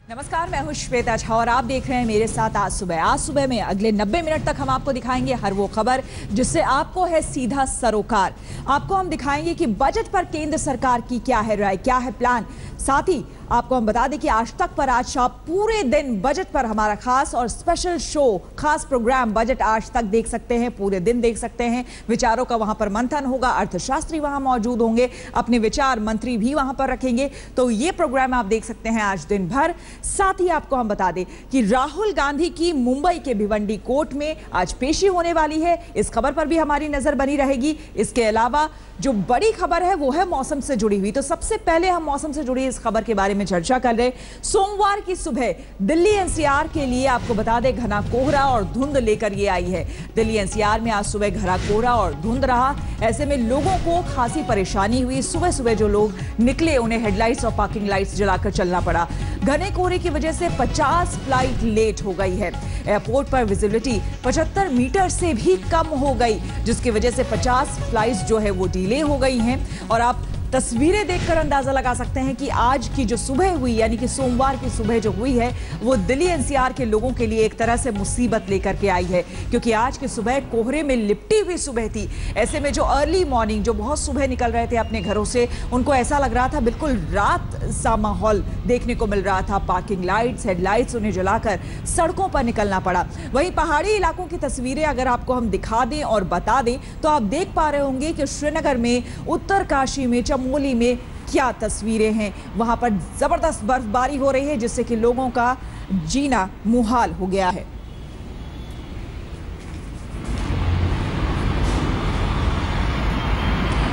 नमस्कार, मैं हूं श्वेता झा और आप देख रहे हैं मेरे साथ आज सुबह में अगले 90 मिनट तक हम आपको दिखाएंगे हर वो खबर जिससे आपको है सीधा सरोकार। आपको हम दिखाएंगे कि बजट पर केंद्र सरकार की क्या है राय, क्या है प्लान। साथ ही आपको हम बता दें कि आज तक पर आज आप पूरे दिन बजट पर हमारा खास और स्पेशल शो, खास प्रोग्राम बजट आज तक देख सकते हैं, पूरे दिन देख सकते हैं। विचारों का वहां पर मंथन होगा, अर्थशास्त्री वहां मौजूद होंगे, अपने विचार मंत्री भी वहां पर रखेंगे। तो ये प्रोग्राम आप देख सकते हैं आज दिन भर। साथ ही आपको हम बता दें कि राहुल गांधी की मुंबई के भिवंडी कोर्ट में आज पेशी होने वाली है। इस खबर पर भी हमारी नजर बनी रहेगी। इसके अलावा जो बड़ी खबर है वो है मौसम से जुड़ी हुई। तो सबसे पहले हम मौसम से जुड़ी इस खबर के बारे में चर्चा कर रहे। सोमवार की सुबह दिल्ली एनसीआर के लिए आपको बता दें घना कोहरा और धुंध लेकर ये आई है। दिल्ली एनसीआर में आज सुबह घना कोहरा और धुंध रहा। ऐसे में लोगों को खासी परेशानी हुई। सुबह सुबह जो लोग निकले उन्हें हेडलाइट्स और पार्किंग लाइट्स जलाकर चलना पड़ा। घने कोहरे की वजह से 50 फ्लाइट लेट हो गई है। एयरपोर्ट पर विजिबिलिटी 75 मीटर से भी कम हो गई, जिसकी वजह से 50 फ्लाइट्स जो है वो डिले हो गई हैं। और आप तस्वीरें देखकर अंदाजा लगा सकते हैं कि आज की जो सुबह हुई, यानी कि सोमवार की सुबह जो हुई है, वो दिल्ली एनसीआर के लोगों के लिए एक तरह से मुसीबत लेकर के आई है, क्योंकि आज की सुबह कोहरे में लिपटी हुई सुबह थी। ऐसे में जो अर्ली मॉर्निंग, जो बहुत सुबह निकल रहे थे अपने घरों से, उनको ऐसा लग रहा था बिल्कुल रात सा माहौल देखने को मिल रहा था। पार्किंग लाइट्स, हेडलाइट्स उन्हें जलाकर सड़कों पर निकलना पड़ा। वहीं पहाड़ी इलाकों की तस्वीरें अगर आपको हम दिखा दें और बता दें तो आप देख पा रहे होंगे कि श्रीनगर में, उत्तरकाशी में, चमोली में क्या तस्वीरें हैं। वहां पर जबरदस्त बर्फबारी हो रही है, जिससे कि लोगों का जीना मुहाल हो गया है।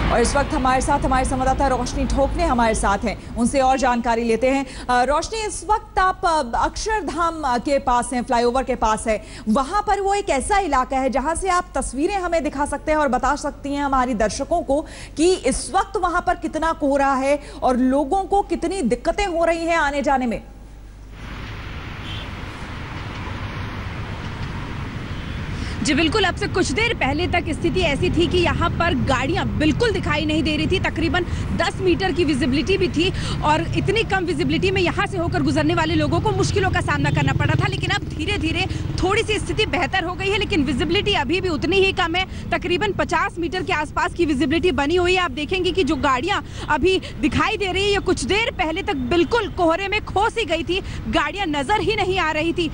और इस वक्त हमारे साथ हमारे संवाददाता रोशनी ठोकने हमारे साथ हैं, उनसे और जानकारी लेते हैं। रोशनी, इस वक्त आप अक्षरधाम के पास हैं, फ्लाईओवर के पास है। वहां पर वो एक ऐसा इलाका है जहां से आप तस्वीरें हमें दिखा सकते हैं और बता सकती हैं हमारी दर्शकों को कि इस वक्त वहां पर कितना कोहरा है और लोगों को कितनी दिक्कतें हो रही हैं आने जाने में। जी बिल्कुल, अब से कुछ देर पहले तक स्थिति ऐसी थी कि यहाँ पर गाड़ियाँ बिल्कुल दिखाई नहीं दे रही थी। तकरीबन 10 मीटर की विजिबिलिटी भी थी और इतनी कम विजिबिलिटी में यहाँ से होकर गुजरने वाले लोगों को मुश्किलों का सामना करना पड़ रहा था। लेकिन अब धीरे धीरे थोड़ी सी स्थिति बेहतर हो गई है, लेकिन विजिबिलिटी अभी भी उतनी ही कम है। तकरीबन 50 मीटर के आसपास की विजिबिलिटी बनी हुई है। आप देखेंगे कि जो गाड़ियाँ अभी दिखाई दे रही है, ये कुछ देर पहले तक बिल्कुल कोहरे में खो सी गई थी, गाड़ियाँ नजर ही नहीं आ रही थी।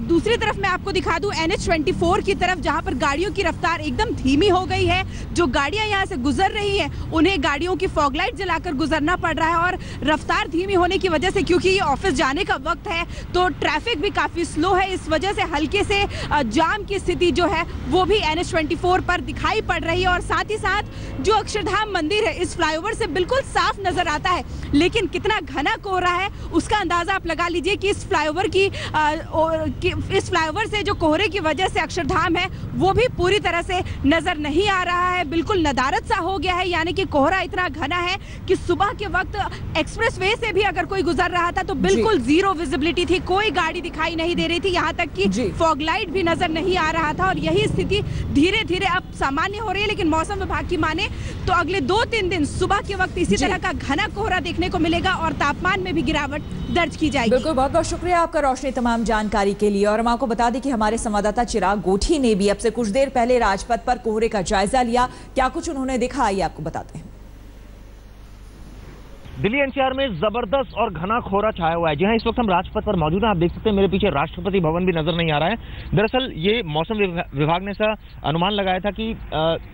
दूसरी तरफ मैं आपको दिखा दूँ NH24 की तरफ, जहां पर गाड़ियों की रफ्तार एकदम धीमी हो गई है। जो गाड़ियां यहां से गुजर रही हैं उन्हें गाड़ियों की फॉग लाइट जलाकर गुजरना पड़ रहा है। और रफ्तार धीमी होने की वजह से, क्योंकि ये ऑफिस जाने का वक्त है, तो ट्रैफिक भी काफी स्लो है। इस वजह से हल्के से जाम की स्थिति जो है वो भी NH24 पर दिखाई पड़ रही है। और साथ ही साथ जो अक्षरधाम मंदिर है इस फ्लाईओवर से बिल्कुल साफ नजर आता है, लेकिन कितना घना कोहरा है उसका अंदाजा आप लगा लीजिए कि इस फ्लाईओवर से जो कोहरे की वजह से अक्षरधाम है वो भी पूरी तरह से नजर नहीं आ रहा है। बिल्कुल नदारद सा हो गया है, यानी कि कोहरा इतना घना है कि सुबह के वक्त एक्सप्रेसवे से भी अगर कोई गुजर रहा था तो बिल्कुल जीरो विजिबिलिटी थी, कोई गाड़ी दिखाई नहीं दे रही थी, यहाँ तक कि फॉग लाइट भी नजर नहीं आ रहा था। और यही स्थिति धीरे धीरे अब सामान्य हो रही है। लेकिन मौसम विभाग की माने तो अगले 2-3 दिन सुबह के वक्त इसी तरह का घना कोहरा देखने को मिलेगा और तापमान में भी गिरावट दर्ज की जाएगी। बिल्कुल, बहुत बहुत शुक्रिया आपका रोशनी तमाम जानकारी के लिए। और हम आपको बता दें कि हमारे संवाददाता चिराग गोठी ने भी अब से कुछ देर पहले राजपथ पर कोहरे का जायजा लिया। क्या कुछ उन्होंने देखा, आइए आपको बताते हैं। दिल्ली एनसीआर में जबरदस्त और घना कोहरा छाया हुआ है। जी हाँ, इस वक्त हम राजपथ पर मौजूद हैं। आप देख सकते हैं मेरे पीछे राष्ट्रपति भवन भी नजर नहीं आ रहा है। दरअसल ये मौसम विभाग ने ऐसा अनुमान लगाया था कि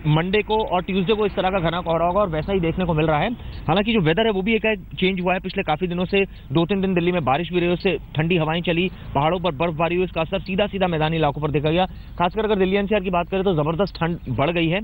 मंडे को और ट्यूसडे को इस तरह का घना कोहरा होगा और वैसा ही देखने को मिल रहा है। हालांकि जो वेदर है वो भी एक चेंज हुआ है। पिछले काफी दिनों से 2-3 दिन दिल्ली में बारिश भी रही, उससे ठंडी हवाएं चली, पहाड़ों पर बर्फबारी हुई, इसका असर सीधा सीधा मैदानी इलाकों पर देखा गया। खासकर अगर दिल्ली एनसीआर की बात करें तो जबरदस्त ठंड बढ़ गई है।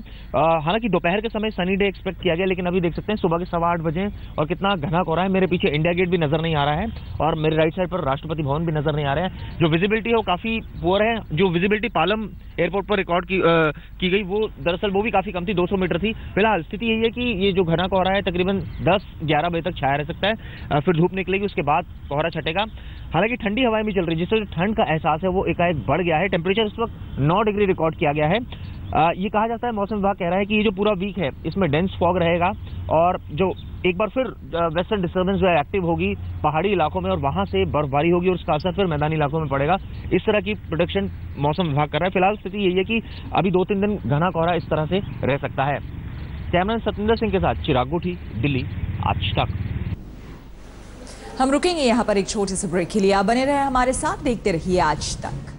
हालांकि दोपहर के समय सनी डे एक्सपेक्ट किया गया, लेकिन अभी देख सकते हैं सुबह के 8:15 बजे और कितना घना कोहरा है। मेरे पीछे इंडिया गेट भी नजर नहीं आ रहा है और मेरे राइट साइड पर राष्ट्रपति भवन भी नजर नहीं आ रहा है। जो विजिबिलिटी है वो काफी पुअर है। जो विजिबिलिटी पालम एयरपोर्ट पर रिकॉर्ड की गई वो दरअसल वो भी काफी कम थी, 200 मीटर थी। फिलहाल स्थिति यही है कि ये जो घना कोहरा है तकरीबन 10-11 बजे तक छाया रह सकता है, फिर धूप निकलेगी, उसके बाद कोहरा छटेगा। हालांकि ठंडी हवाएं भी चल रही है, जिससे जो ठंड का एहसास है वो एकाएक बढ़ गया है। टेम्परेचर इस वक्त 9 डिग्री रिकॉर्ड किया गया है। ये कहा जाता है, मौसम विभाग कह रहा है कि ये जो पूरा वीक है इसमें डेंस फॉग रहेगा और जो एक बार फिर वेस्टर्न डिस्टर्बेंस जो है एक्टिव होगी पहाड़ी इलाकों में और वहां से बर्फबारी होगी और उसका असर फिर मैदानी इलाकों में पड़ेगा। इस तरह की प्रोडिक्शन मौसम विभाग कर रहा है। फिलहाल स्थिति यही है कि अभी 2-3 दिन घना कोहरा इस तरह से रह सकता है। कैमरामैन सत्येंद्र सिंह के साथ चिराग गुठी, दिल्ली, आज तक। हम रुकेंगे यहाँ पर एक छोटे से ब्रेक के लिए। आप बने रहे हमारे साथ, देखते रहिए आज तक।